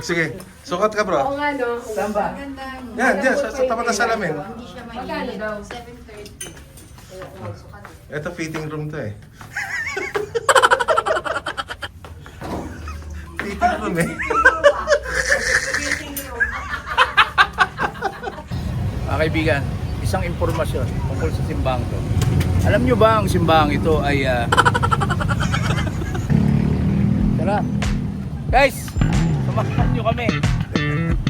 Sige, sukat ka bro. Oo nga no. Saan ba? Yan, dyan, sa tapat ng salamin. Hindi siya Magkano daw? 7:30. Ito fitting room to eh. Fitting room eh. Mga kaibigan, isang impormasyon tungkol sa simbahang to. Alam nyo ba ang simbahang ito ay... Tara! Guys! Samahan nyo kami!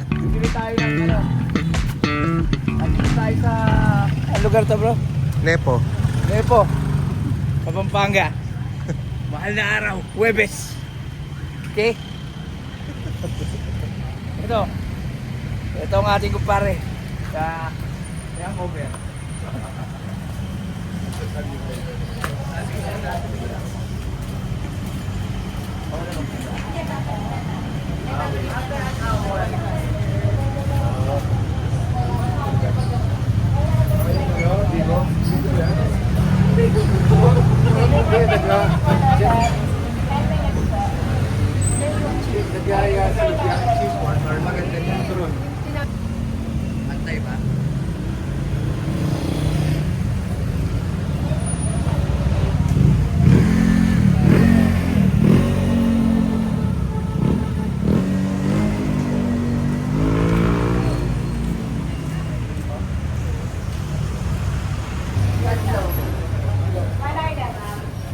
Bibili tayo ng ano. Nandito tayo sa... Ang lugar to bro? Nepo. Nepo! Pampanga! Mahal na araw! Huwebes! Okay? Ito! Ito ang ating kumpare sa Vancouver. Antay ba?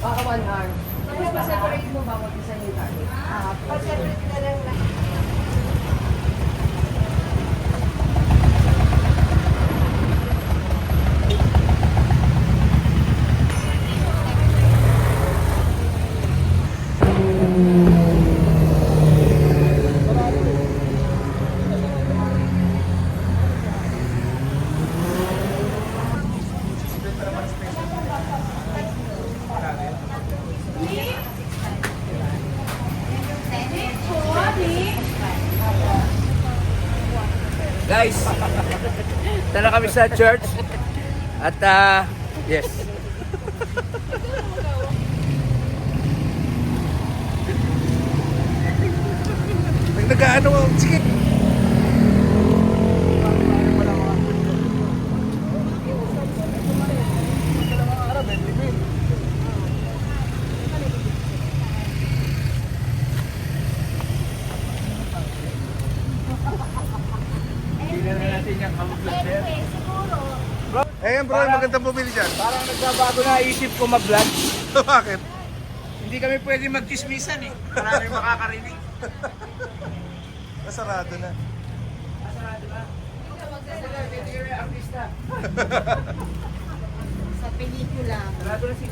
Baka 1 hour. Mas pa-separate mo ba kung isa yung target? Pa-separate na lang. Guys, tala kami sa church at yes. Nag-ano, sige. Ayan bro, magandang bumili dyan. Parang nagbabago na isip ko mag-vlog. Bakit? Hindi kami pwede magkismisan eh. Marami makakarinig. Nasarado na. Masarado ba? Artista. Sa pelikula. Sarado na si...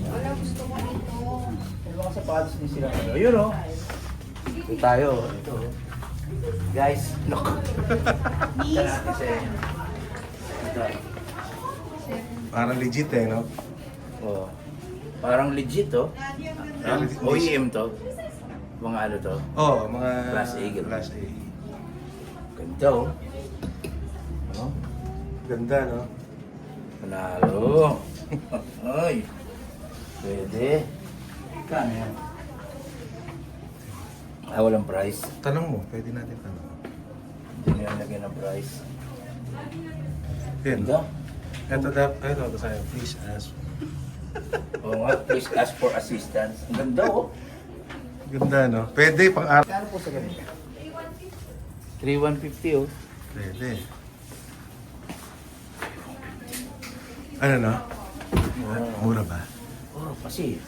Wala, gusto ko ito. May mga sapatos din sila. Yun o. Ito tayo. Ito. Guys, look. Ito natin sa inyo. Ito. Parang legit eh, no? Oh. Parang legit to. Parang legit. OEM to. Mga ano to. Oo, mga... Class A, ganun. Class A. Ganda oh. Ano? Ganda, no? Panalo. Ay. Pwede. Kano yan? Walang price. Tanong mo, pwede natin tanong. Hindi nilagyan ng price. Yan. Ganda. Ito sa'yo. Please ask. Oo nga, please ask for assistance. Ang ganda oh. Ganda, no? Pwede pang araw. Kano po sa ganito? 3,150 oh. Pwede. Ano, no? Mura ba? Oh, kasi.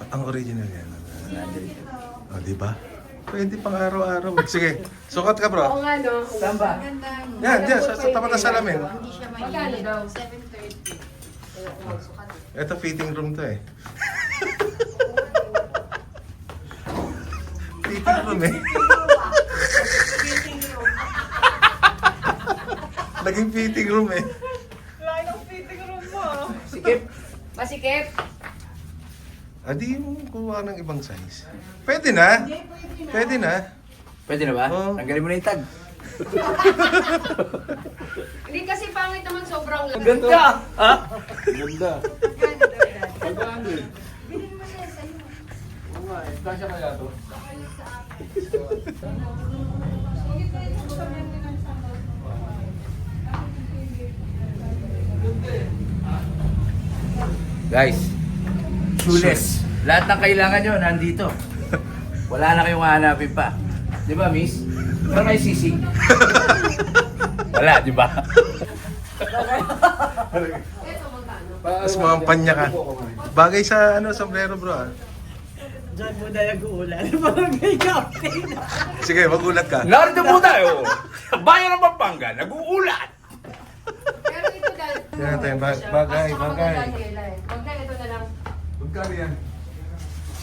Ang original yan. 100. O, di ba? Pwede pang araw-araw. Sige, sukat ka bro. Oo nga no. Saan ba? Yan, dyan, sa tapat ng salamin. Hindi siya Magkano daw? 7:30. Ito fitting room to eh. Fitting room eh. Naging fitting room eh. Sikip. Masikip. Adi mo kuha ng ibang size. Pwede na. Pwede na. Pwede na ba? Oo. Tanggalin mo na yung tag. Hindi kasi pangit naman sobrang Ang ganda! Ha? Ganda. Magkano daw yan? Magkano? Bilhin mo na Kasya kaya to? Guys, shoeless. Lahat ng kailangan nyo nandito. Wala na kayong hahanapin pa. Di ba, miss? Pero may sisig. Wala, di ba? Ito magkano? Tapos mga panya ka. Bagay sa sombrero bro ah. Diyan mo na nag-uulan. Barangay Captain. Sige, magulat ka. Narito po tayo. Bayan ng Pampanga, nag-uulat. Pero ito dahil... Yan tayo, bagay. Huwag na ito na lang. Magkano yan?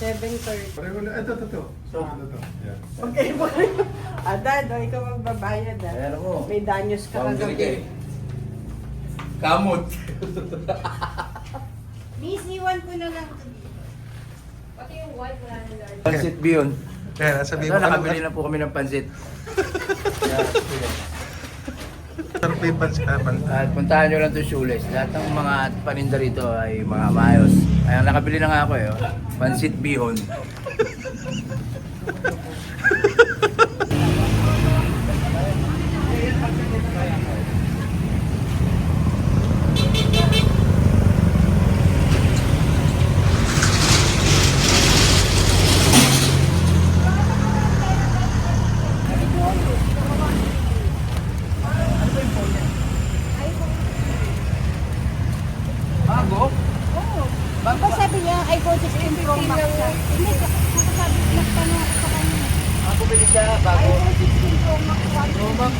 7:30. Pareho na. Ito. Ito. Yan. Okay ba kayo? Dad, ikaw magbabayad Ayan ako. May danyos ka Boundary kagabi. kayo. Kamot. Miss, iwan ko na lang. Pati yung white wala na large. Pansit Bion. Yan, sabihin mo. Nakabili na po kami ng pansit. Sarap yung pansapan. At puntahan nyo lang ito shoeless. Lahat ng mga paninda rito ay mga maayos. Ayan, nakabili na nga ako eh. Oh. Pansit Bihon. Bago? Baka sabi niya, iPhone 16 Pro Max siya. Hindi, sabi nagtanong sa kanya. Ako bili siya bago. iPhone 16 Pro Max. Pro Max.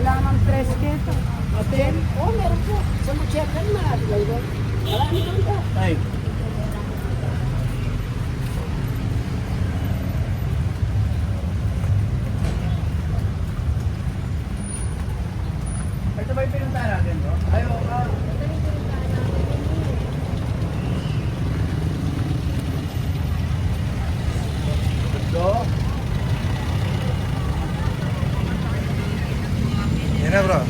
Wala nang tres kito. Hotel? Oo, meron po. Sa mag-check-in na. Wala nang ka. Ay. Ito ba yung pinuntahan natin, bro? Ayaw ka. Ito. Yan na bro.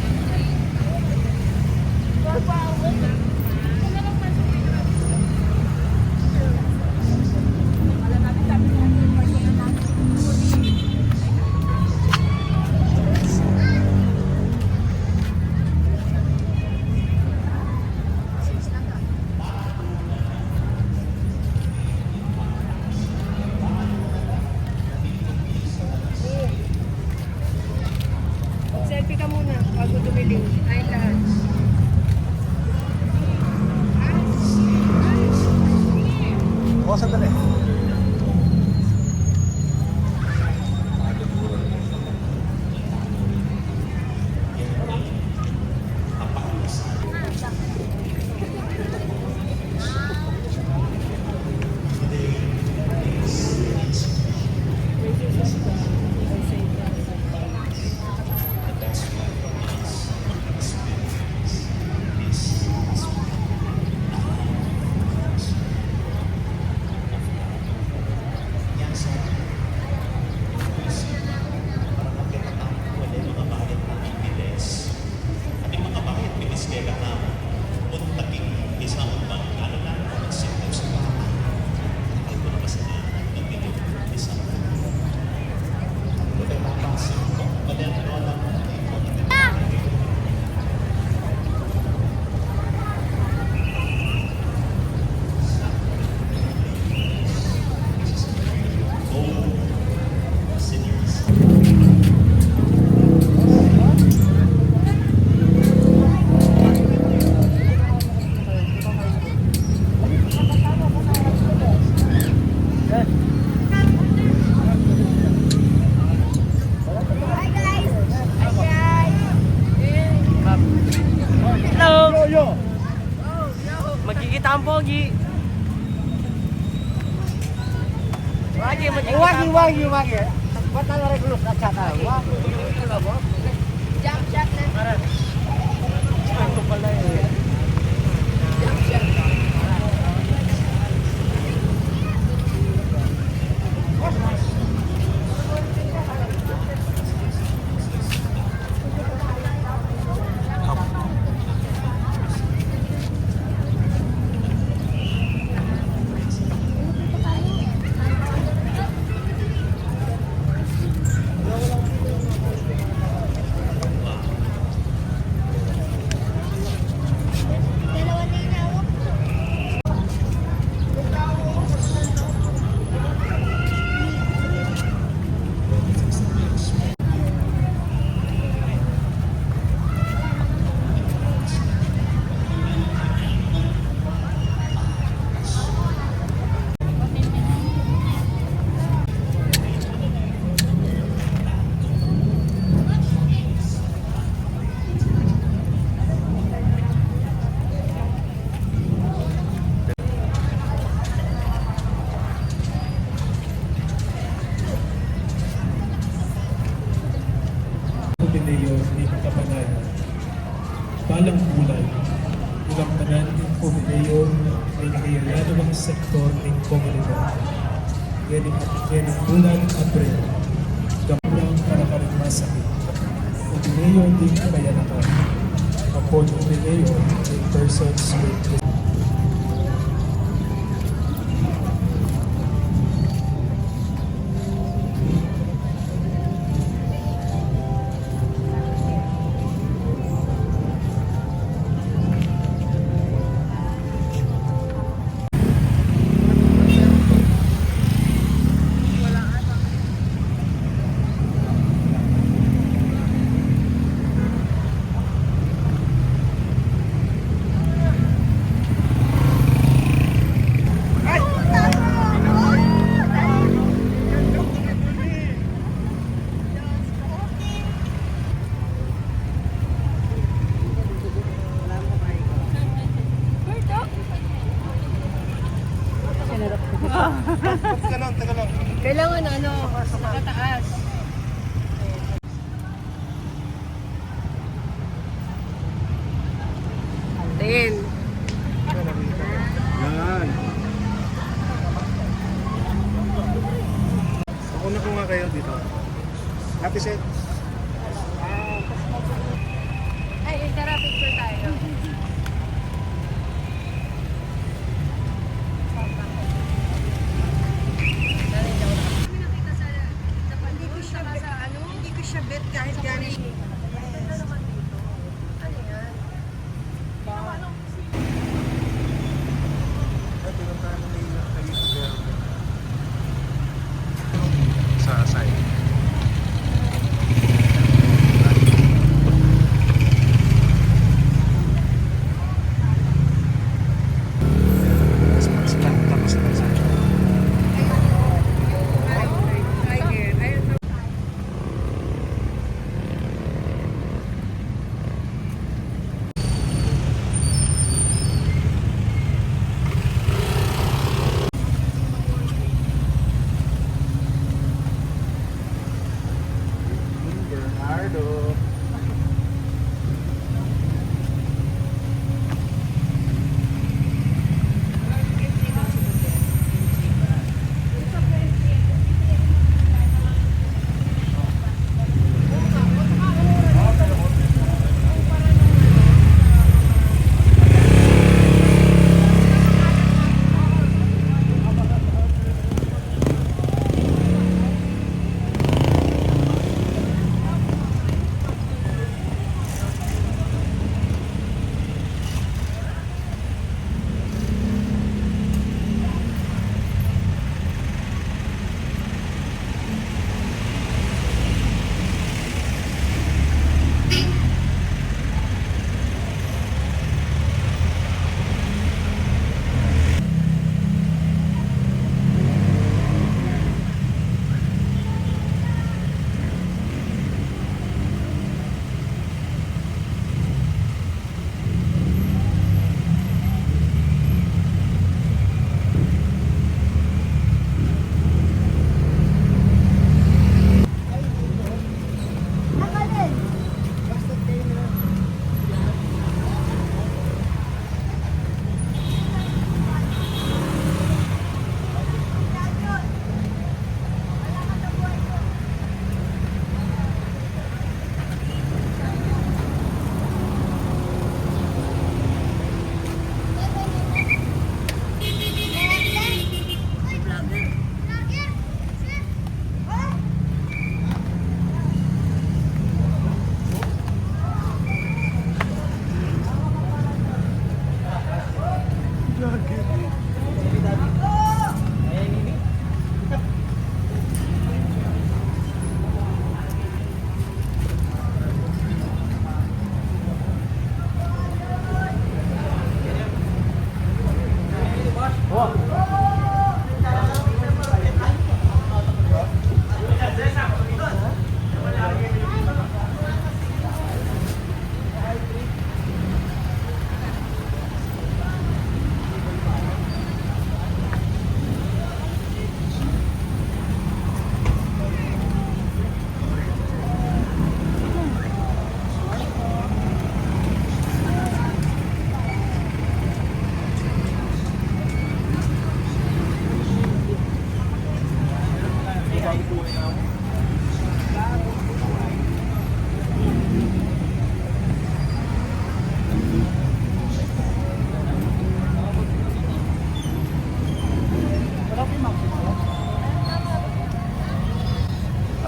Selfie ka muna bago tumili. Ay lahat. Oo, sandali. Magkikita ang pogi. Wagi, magkikita. Wagi. Ba't na regulos na tsaka? Wagi. Jump shot na. Ito pala eh. Jump shot. Pineo ni Kapanayan. Balang kulay, ulang tanan ng Pineo ay nakayayado ng sektor ng komunidad. Yan ang bulan Abril, gamulang karakarimmasakit. O Pineo din kabayanakan. Upon Pineo in persons with Kailangan ano, nakataas. Tingin. Yan. Una ko nga kayo dito. Happy set. Ay, tara picture tayo. Hindi ko siya bet kahit galing. Sa side.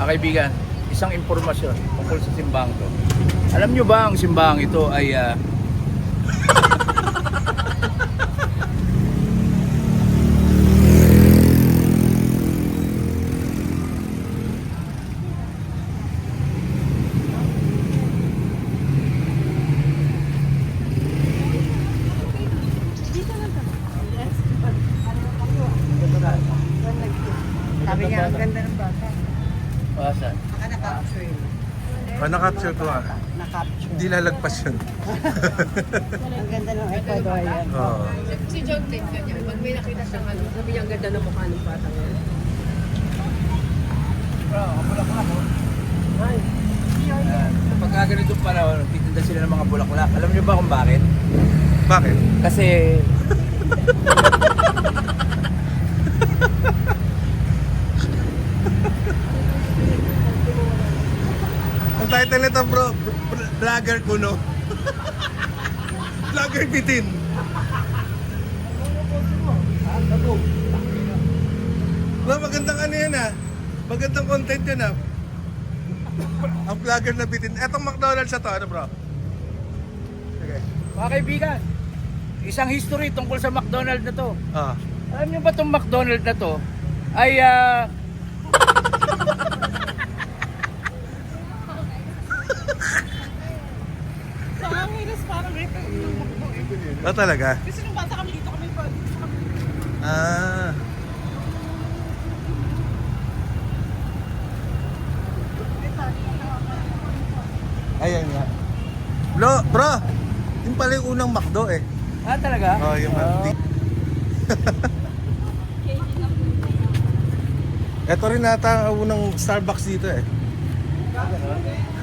Mga kaibigan, isang impormasyon tungkol sa simbahang to. Alam nyo ba ang simbahang ito ay Sabi niya, ang ganda ng bata. Asan? Naka-capture yun. Na-capture ko ah. Na-capture. Hindi lalagpas yun. Ang ganda ng Ecuadorian. Oo. Si John Tate ganyan. Pag may nakita siyang ano, sabi niya ang ganda ng mukha ng bata ngayon. Pagka ganitong panahon, titinda sila ng mga bulaklak. Alam nyo ba kung bakit? Bakit? Kasi Ang title nito bro, Vlogger Kuno. Vlogger Bitin. Bro, magandang ano yan ah. Magandang content yan ah. Ang vlogger na bitin. Etong McDonald's na to, ano bro? Okay. mga kaibigan, isang history tungkol sa McDonald's na to. Ah. Alam nyo ba itong McDonald's na to ay Nakakainis parang ito yung makbo eh. Oh, talaga? Kasi nung bata kami dito kami pa. Ah. Ayan nga. Bro, yung pala yung unang McDo eh. talaga? Oh, yung Ito rin nata ang unang Starbucks dito eh.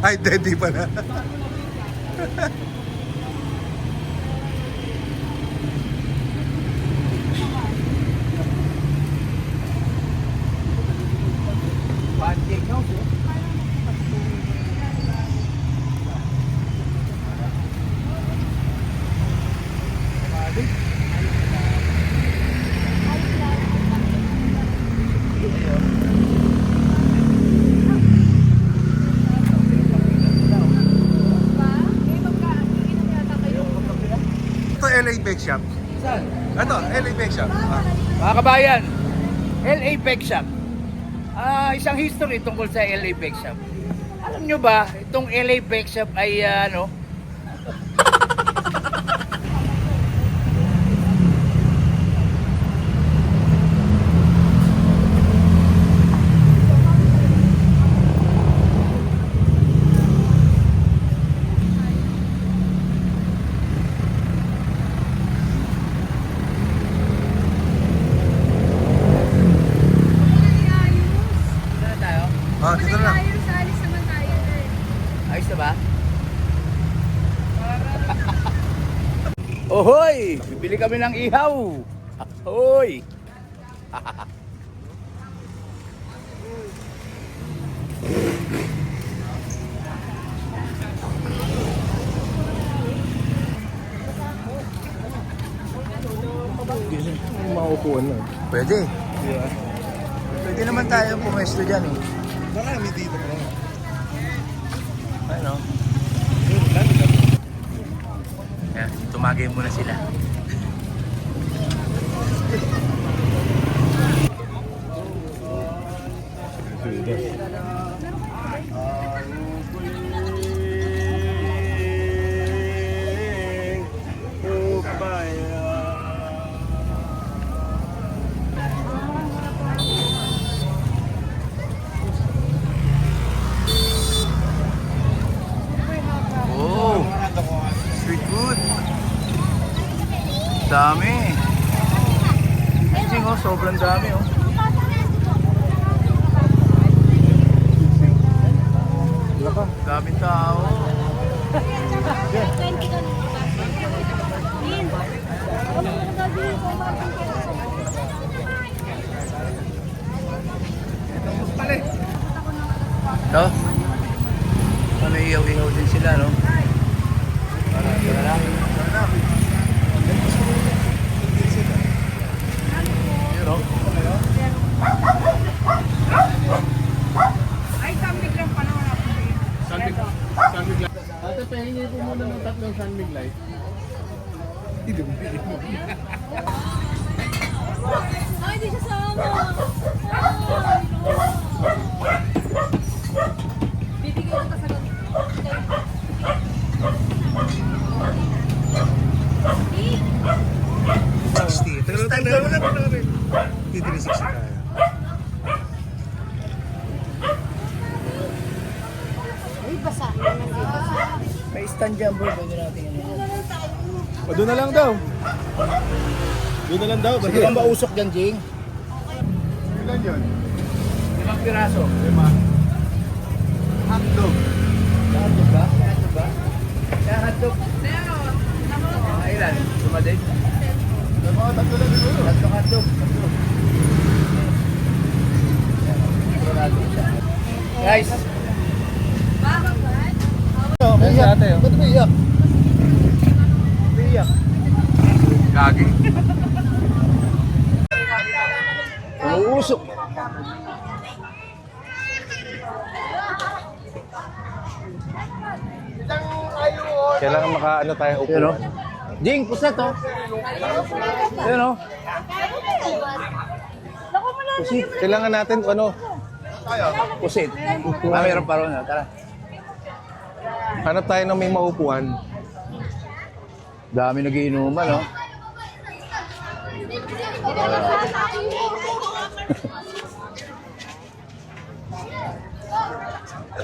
Ay, di pala. Pancake house eh. Ito LA Bake Shop. Saan? Ito, LA Bake Shop. Ah. Mga kabayan, LA Bake Shop. Isang history tungkol sa LA Bake Shop. Alam nyo ba, itong LA Bake Shop ay ano? Dito na tayo? Ah, dito na. Ayos na ba? Ohoy! Bibili kami ng ihaw! Ohoy! Maupuan na. Pwede. Yeah. Pwede naman tayo pumesto dyan eh. Marami dito bro. Ano? Yan, tumagay muna sila. Oh, street food. Dami. Sing oh, sobrang dami oh. Daming tao. No? May ihaw-ihaw din sila, no? Tara na. Yun, no? Ay, di siya sama. Bibigyan ng kasagot. Tagal lang rin. Hindi 360 tayo. Ay, basa. Basa. May stand dyan bro, pwede natin yan. O, doon na lang daw. Doon na lang daw. Sige lang mausok dyan, Jing. Ilan yun? 5 piraso. Hotdog. Hotdog ba? Hotdog ba? Kaya hotdog. Mga ilan? Sumadig? Tatlo lang siguro. Hotdog, hotdog. Hotdog. Guys, Iyak. Ba't ba iyak? Iyak. gagi. Uusok. Kailangan maka-ano tayo upo. Yun o. Jing, puset o. Yun o. Pusit. Kailangan natin ano. Pusit. Mayroon pa ron. Tara. Hanap tayo ng may maupuan. Dami nagiinuman o.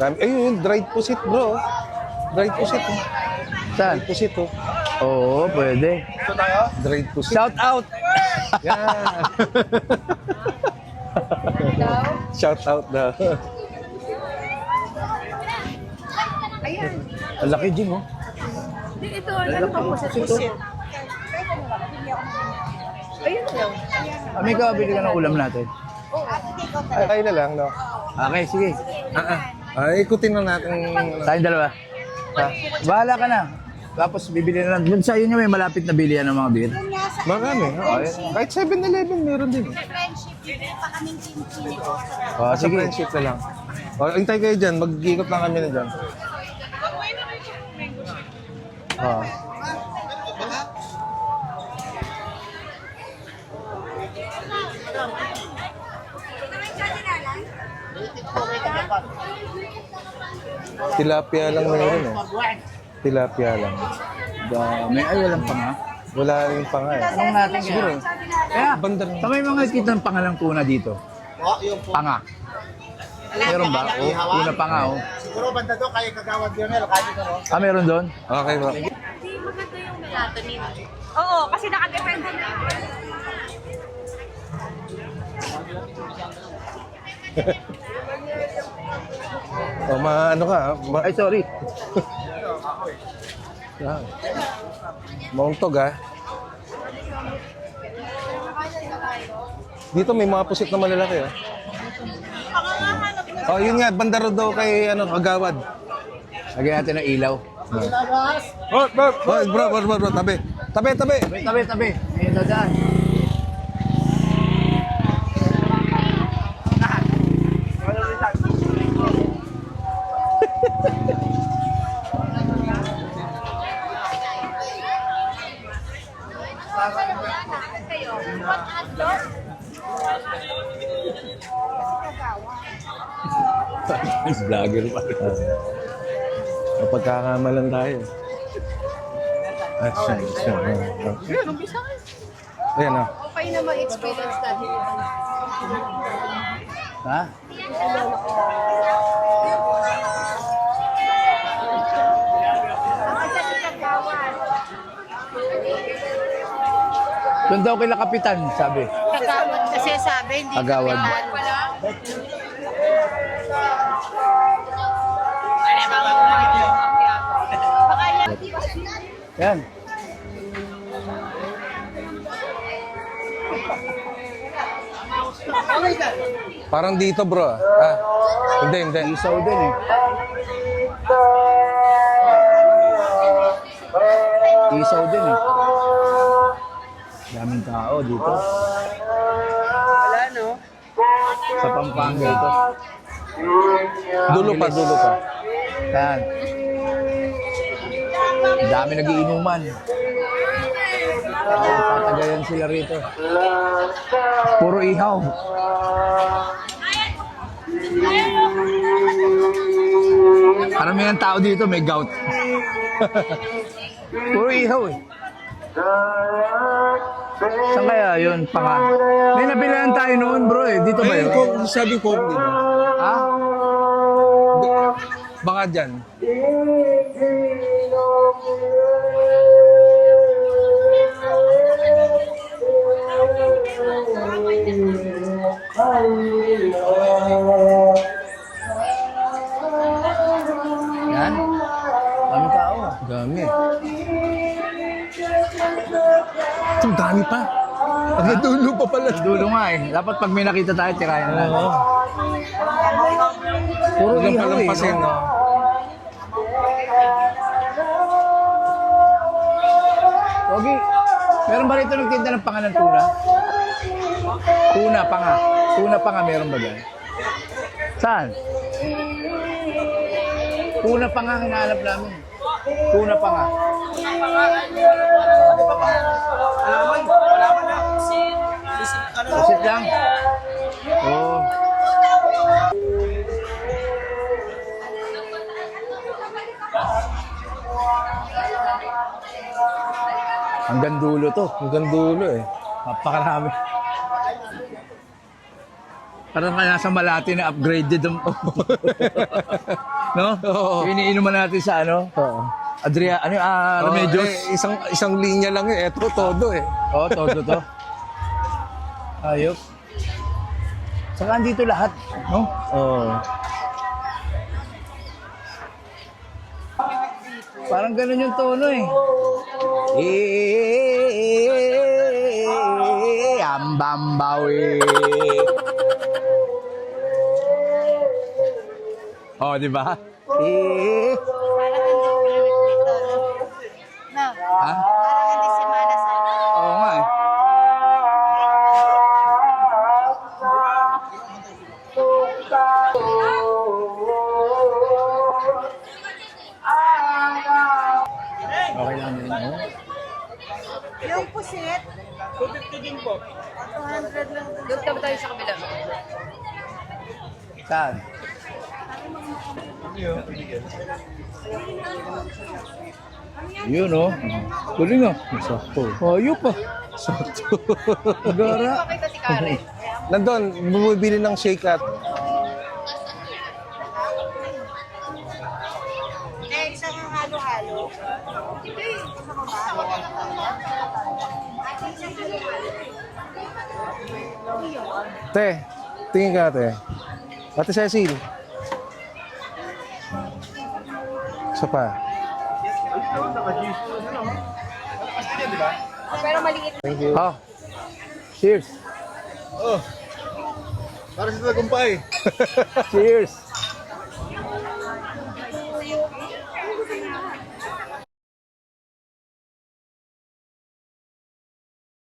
Ayun, dried pusit bro. Dried pusit. Saan? Pusit oh. Oo, pwede. Dried pusit. Shout out! Yan. Shout out daw. Ang laki, Jing o. Ito, ano pa po sa pusit? Ayun lang. May kabili ka ng ulam natin. Ay na lang no. Okay, sige. Ay, ikutin na natin. Tayong dalawa. Ha? Bahala ka na. Tapos bibili na lang. Dun sa inyo may malapit na bilihan ng mga beer. Marami. Kahit 7-Eleven meron din. Friendship, bibili pa kaming chin-chin. Oh, Sa sige. friendship na lang. O, hintay kayo dyan. Mag-ikot lang kami na dyan. Oh. Tilapia lang meron eh. Tilapia lang. Dami. Ay, walang panga. Wala rin pa nga eh. Anong natin siguro? Kaya, Banda rin. sa may mga kita ng pangalang tuna dito. Panga. Meron ba? O, tuna panga o. Siguro banda doon, kaya kagawad yun, kahit ito no? Ah, meron doon? Okay bro. Hindi maganda yung melatonin. Oo, kasi nakadepende na. O, ano ka? Ay, sorry. Yan. Mauntog ah. Dito may mga pusit na malalaki ah. Oh, yun nga, bandaro daw kay ano, Kagawad. Lagyan natin ng ilaw. Bro, tabi. Tabi. Tabi, tabi. Ayun na dyan. Vlogger pa. Mapagkakamalan tayo. Siya. Ayan ah. Okay naman experience natin. Ha? Doon daw kila kapitan, sabi. Kagawad kasi sabi, hindi Kagawad. Yan. Parang dito bro ah. Hindi. Isaw din eh. Isaw din eh. Daming tao dito. Wala, no? Sa Pampanga ito. Dulo pa. Yan. Dami nagiinuman. Tatagayan sila rito. Puro ihaw. Karamihan tao dito may gout. Puro ihaw eh. Saan kaya yun? May nabilaan tayo noon bro eh. Dito ba yun? Sabi ko, di ba? Ha? Baka dyan. Yan? Dami tao. Dami. Ang dami pa. Ang dulo pa pala. Dulo nga eh. Dapat pag may nakita tayo, tirayan na natin. Puro Walang ihaw eh. palampasin, no? Pogi, meron ba rito nagtinda ng panga ng tuna? Tuna, panga. Tuna, panga, meron ba dyan? Saan? Tuna, panga, hinahanap namin. Tuna, panga. Pusit lang. Oo. Hanggang dulo to. Hanggang dulo eh. Napakarami. Parang kaya sa Malati na upgraded ang... no? Oo. Iniinuman natin sa ano? Oo. Remedios. Isang linya lang eh. Ito, todo eh. Oo, todo to. Ayop. Saka andito lahat, no? Oo. Parang ganun yung tono eh. Ambambawi. Oh, di ba? Parang hindi ko dito. No. Ha? Parang hindi si Mana sa... Oo nga eh. Okay lang din. Yung pusit, 250 din po. 200 lang. Doon ka ba tayo sa kabila? Saan? Yun oh. Galing ah. Sakto. Ayop pa. Sakto. Gara. Pakita si Karen. Nandun, bumibili ng shake at Eh, isang halo-halo. Te, tingin ka te. Ate Cecil. Isa pa. Pero maliit. Thank you. Ah. Cheers. Para sa tagumpay. Cheers.